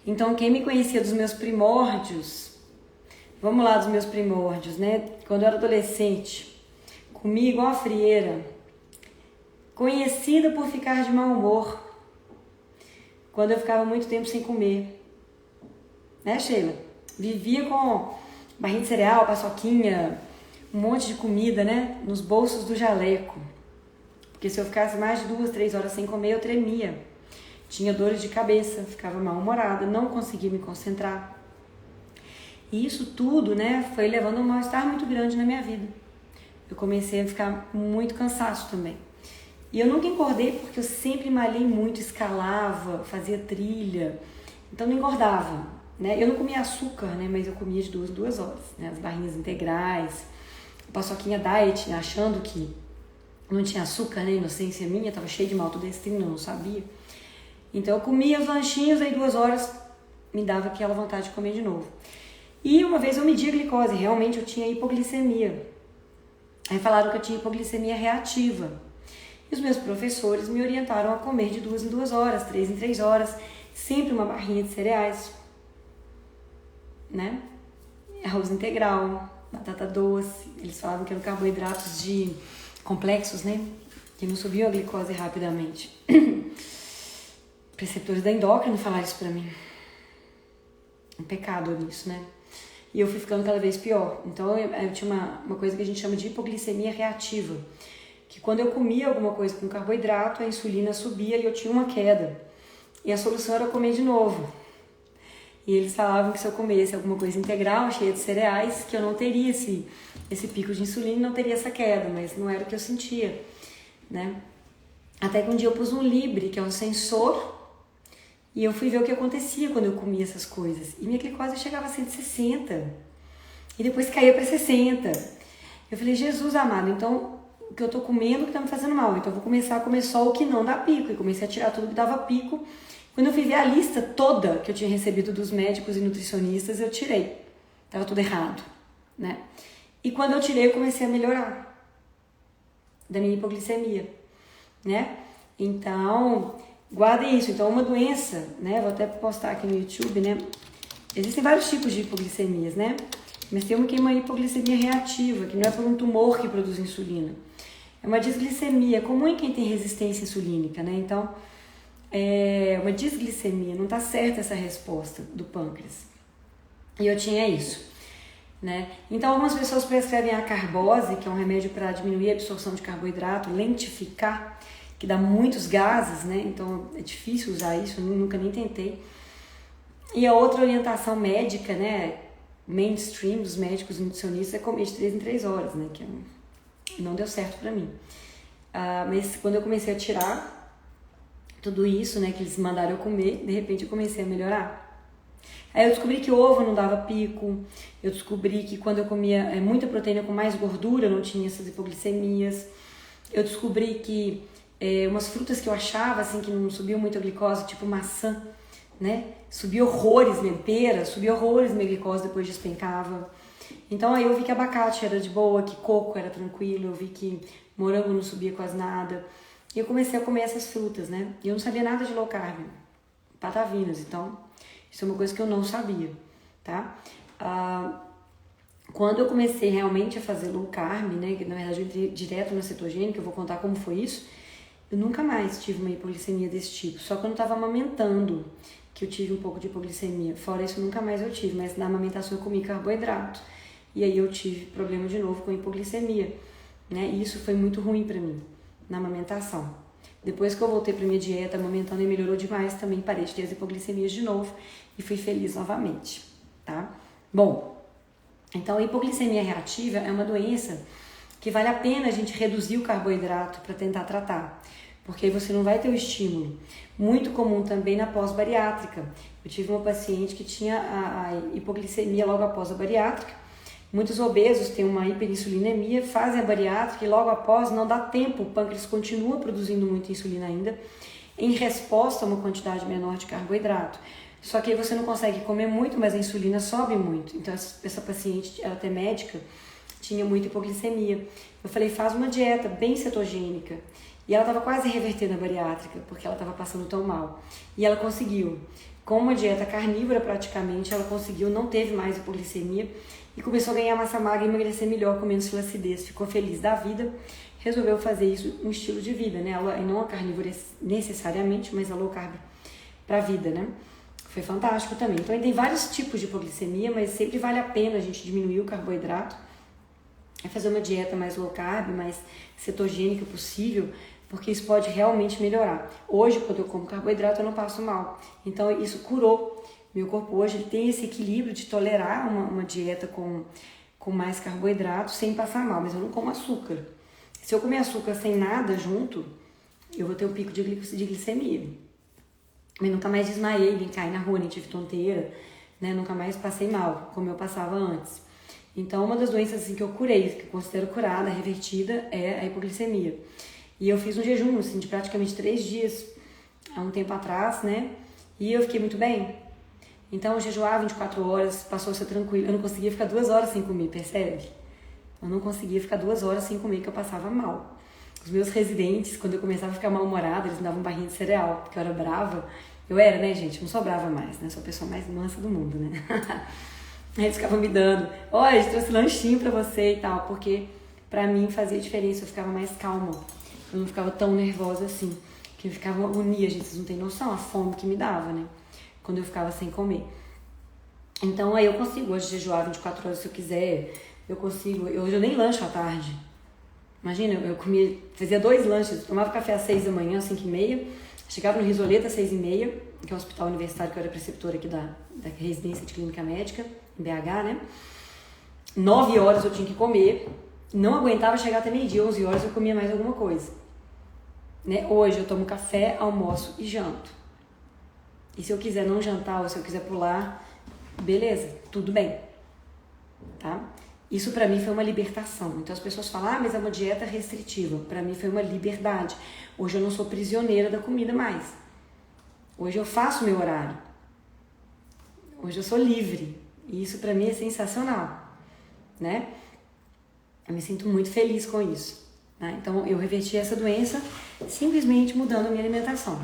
Então, quem me conhecia dos meus primórdios, vamos lá dos meus primórdios, né? Quando eu era adolescente, comia igual a frieira, conhecida por ficar de mau humor, quando eu ficava muito tempo sem comer. Né, Sheila? Vivia com barrinha de cereal, paçoquinha, um monte de comida, né? Nos bolsos do jaleco. Porque se eu ficasse mais de 2, 3 horas sem comer, eu tremia. Tinha dores de cabeça, ficava mal-humorada, não conseguia me concentrar. E isso tudo, né, foi levando a um mal-estar muito grande na minha vida. Eu comecei a ficar muito cansaço também. E eu nunca engordei porque eu sempre malhei muito, escalava, fazia trilha. Então não engordava, né? Eu não comia açúcar, né, mas eu comia de 2 em 2 horas, né? As barrinhas integrais, paçoquinha diet, né, achando que não tinha açúcar, né? Inocência minha, tava cheia de maltodextrina, eu não sabia. Então eu comia os lanchinhos, aí 2 horas me dava aquela vontade de comer de novo. E uma vez eu medi a glicose, realmente eu tinha hipoglicemia. Aí falaram que eu tinha hipoglicemia reativa. E os meus professores me orientaram a comer de 2 em 2 horas, 3 em 3 horas, sempre uma barrinha de cereais, né? Arroz integral, batata doce. Eles falavam que eram carboidratos de complexos, né? Que não subiam a glicose rapidamente. Preceptores da endócrina falaram isso pra mim. Um pecado nisso, né? E eu fui ficando cada vez pior. Então eu tinha uma coisa que a gente chama de hipoglicemia reativa. Que quando eu comia alguma coisa com carboidrato, a insulina subia e eu tinha uma queda. E a solução era comer de novo. E eles falavam que se eu comesse alguma coisa integral, cheia de cereais, que eu não teria esse pico de insulina, não teria essa queda, mas não era o que eu sentia, né? Até que um dia eu pus um Libre, que é um sensor, e eu fui ver o que acontecia quando eu comia essas coisas. E minha glicose chegava a 160. E depois caía para 60. Eu falei, Jesus amado, então o que eu tô comendo que tá me fazendo mal. Então eu vou começar a comer só o que não dá pico. E comecei a tirar tudo que dava pico. Quando eu fui ver a lista toda que eu tinha recebido dos médicos e nutricionistas, eu tirei. Tava tudo errado, né? E quando eu tirei, eu comecei a melhorar da minha hipoglicemia, né? Então, guardem isso. Então, uma doença, né? Vou até postar aqui no YouTube, né? Existem vários tipos de hipoglicemias, né? Mas tem uma que é uma hipoglicemia reativa, que não é por um tumor que produz insulina. É uma disglicemia, comum em quem tem resistência insulínica, né? Então, é uma disglicemia, não tá certa essa resposta do pâncreas. E eu tinha isso, né? Então, algumas pessoas prescrevem a carbose, que é um remédio para diminuir a absorção de carboidrato, lentificar, que dá muitos gases, né? Então é difícil usar isso, eu nunca nem tentei. E a outra orientação médica, né? Mainstream dos médicos nutricionistas é comer de 3 em 3 horas, né? Que não deu certo pra mim. Mas quando eu comecei a tirar tudo isso, né? Que eles mandaram eu comer, de repente eu comecei a melhorar. Aí eu descobri que ovo não dava pico, eu descobri que quando eu comia muita proteína com mais gordura, eu não tinha essas hipoglicemias. Eu descobri que umas frutas que eu achava assim que não subiam muito a glicose, tipo maçã, né? Subia horrores minha pera, subia horrores minha glicose, depois despencava. Então aí eu vi que abacate era de boa, que coco era tranquilo, eu vi que morango não subia quase nada. E eu comecei a comer essas frutas, né? E eu não sabia nada de low carb, patavinas, então isso é uma coisa que eu não sabia, tá? Quando eu comecei realmente a fazer low carb, né? Que na verdade eu entrei direto na cetogênica, eu vou contar como foi isso. Eu nunca mais tive uma hipoglicemia desse tipo, só quando eu tava amamentando que eu tive um pouco de hipoglicemia. Fora isso, nunca mais eu tive, mas na amamentação eu comi carboidrato. E aí eu tive problema de novo com hipoglicemia, né? E isso foi muito ruim pra mim, na amamentação. Depois que eu voltei pra minha dieta, amamentando e melhorou demais, também parei de ter as hipoglicemias de novo e fui feliz novamente, tá? Bom, então a hipoglicemia reativa é uma doença que vale a pena a gente reduzir o carboidrato para tentar tratar, porque aí você não vai ter o estímulo. Muito comum também na pós-bariátrica. Eu tive uma paciente que tinha a hipoglicemia logo após a bariátrica. Muitos obesos têm uma hiperinsulinemia, fazem a bariátrica e logo após não dá tempo, o pâncreas continua produzindo muita insulina ainda, em resposta a uma quantidade menor de carboidrato. Só que aí você não consegue comer muito, mas a insulina sobe muito. Então essa paciente, ela até médica, tinha muita hipoglicemia. Eu falei, faz uma dieta bem cetogênica. E ela estava quase revertendo a bariátrica, porque ela estava passando tão mal. E ela conseguiu. Com uma dieta carnívora praticamente, ela conseguiu, não teve mais hipoglicemia e começou a ganhar massa magra e emagrecer melhor, com menos flacidez. Ficou feliz da vida, resolveu fazer isso um estilo de vida, né? Ela, não a carnívora necessariamente, mas a low carb pra vida, né? Foi fantástico também. Então, tem vários tipos de hipoglicemia, mas sempre vale a pena a gente diminuir o carboidrato, fazer uma dieta mais low carb, mais cetogênica possível, porque isso pode realmente melhorar. Hoje, quando eu como carboidrato, eu não passo mal. Então, isso curou. Meu corpo hoje ele tem esse equilíbrio de tolerar uma dieta com mais carboidrato sem passar mal, mas eu não como açúcar. Se eu comer açúcar sem nada junto, eu vou ter um pico de glicemia. Mas nunca mais desmaiei, nem caí na rua, nem tive tonteira, né? Nunca mais passei mal, como eu passava antes. Então, uma das doenças assim, que eu curei, que eu considero curada, revertida, é a hipoglicemia. E eu fiz um jejum, assim, de praticamente 3 dias, há um tempo atrás, né? E eu fiquei muito bem. Então, eu jejuava 24 horas, passou a ser tranquilo. Eu não conseguia ficar 2 horas sem comer, percebe? Eu não conseguia ficar 2 horas sem comer, que eu passava mal. Os meus residentes, quando eu começava a ficar mal-humorada, eles me davam barrinha de cereal, porque eu era brava. Eu era, né, gente? Eu não sou brava mais, né? Sou a pessoa mais mansa do mundo, né? Aí eles ficavam me dando, olha, eu trouxe lanchinho pra você e tal, porque pra mim fazia diferença, eu ficava mais calma. Eu não ficava tão nervosa assim, que eu ficava uma agonia, gente, vocês não têm noção, a fome que me dava, né? Quando eu ficava sem comer. Então aí eu consigo hoje jejuar 24 horas se eu quiser, eu consigo, hoje eu nem lancho à tarde. Imagina, eu comia, fazia 2 lanches, tomava café às 6 da manhã, às 5h30, chegava no Risoleta às 6h30, que é o hospital universitário que eu era preceptora aqui da residência de clínica médica, em BH, né? 9 horas eu tinha que comer, não aguentava chegar até meio-dia, 11 horas eu comia mais alguma coisa. Né? Hoje eu tomo café, almoço e janto. E se eu quiser não jantar ou se eu quiser pular, beleza, tudo bem. Tá? Isso pra mim foi uma libertação. Então as pessoas falam, mas é uma dieta restritiva. Pra mim foi uma liberdade. Hoje eu não sou prisioneira da comida mais. Hoje eu faço meu horário. Hoje eu sou livre. E isso pra mim é sensacional, né? Eu me sinto muito feliz com isso. Né? Então eu reverti essa doença simplesmente mudando a minha alimentação.